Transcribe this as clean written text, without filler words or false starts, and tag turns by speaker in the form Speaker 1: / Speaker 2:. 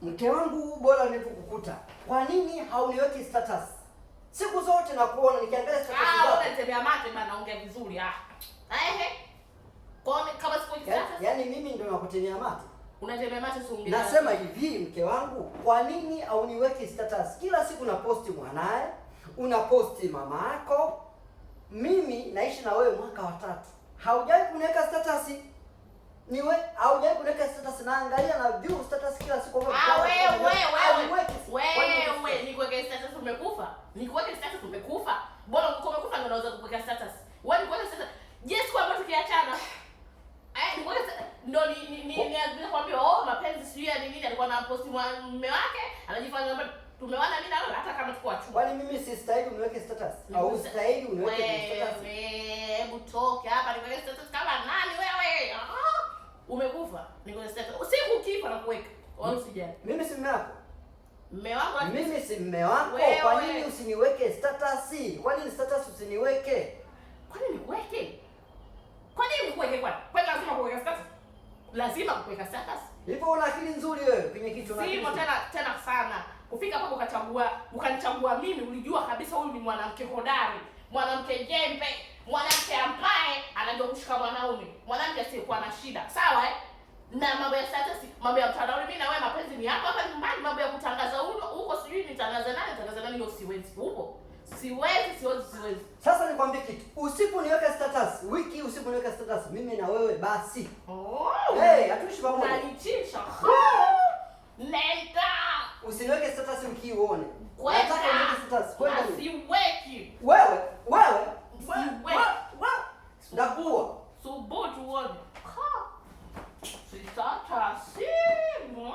Speaker 1: Mke wangu bora nilipokukuta. Kwa nini hauniweki status? Siku zote nakuona nikiangalia status zako.
Speaker 2: Unatembea mate bana, ongea vizuri. Ehe. Kwa nini kama siku status?
Speaker 1: Yaani mimi ndo nakutendea mate.
Speaker 2: Unatembea mate si ongea.
Speaker 1: Nasema hivi mke wangu, kwa nini hauniweki status? Kila siku unaposti mwanae, unaposti mama yako. Mimi naishi na wewe mwaka wa 3. Haujawahi kuniweka status. Haujawahi kuniweka status, na angalia na view status kila siku kwa
Speaker 2: wewe nikuweke status umekufa. Nikuweke status umekufa. Bora umekufa ndio unaweza kuweka status. Wewe nikuweke status. Yes, kwa sababu tukiachana. Nikuweke ndio nikwambia mapenzi sio ya nini, alikuwa na post mume wake, anajifanya kwamba tumewana mimi na wewe hata kama tuko wachumba.
Speaker 1: Kwani mimi si stahili uniweke status? Au stahili uniweke status?
Speaker 2: Hebu toke hapa niweke status kama nani wewe? Umekufa. Niko status. Usiku ukifa na kuweka. Wewe usijali.
Speaker 1: Mimi si mume wako.
Speaker 2: Mume wangu
Speaker 1: mimi si mume wako. Kwa nini usiniweke status? Kwa nini status usiniweke?
Speaker 2: Kwa nini niweke? Kwa nini nikuweke kwa? Kwa nini lazima kuweka status? Lazima kuweka status.
Speaker 1: Hivyo una akili nzuri wewe kwenye kichwa na
Speaker 2: simo tena sana. Kufika hapo ukanichagua mimi, ulijua kabisa huyu ni mwanamke hodari, mwanamke jembe, mwanamke ambaye anajua kushika mwanaume, mwanamke asiyekuwa na shida. Sawa na mambo ya status, mambo ya mtandaoni, mimi na wewe mapenzi ni hapa nyumbani, mambo ya kutangaza huko sijui nitangaza nani hiyo siwezi. Huko siwezi.
Speaker 1: Sasa nikwambie kitu, usiponiweka status wiki, usiponiweka status mimi na wewe basi hatuishi pamoja.
Speaker 2: Unanichisha. Nenda.
Speaker 1: Usiniweke status wiki uone. Nataka uniweke status. Kwenda
Speaker 2: ni. Siweki.
Speaker 1: Wewe.
Speaker 2: Ndakuwa. Subutu uone. Sitata simu.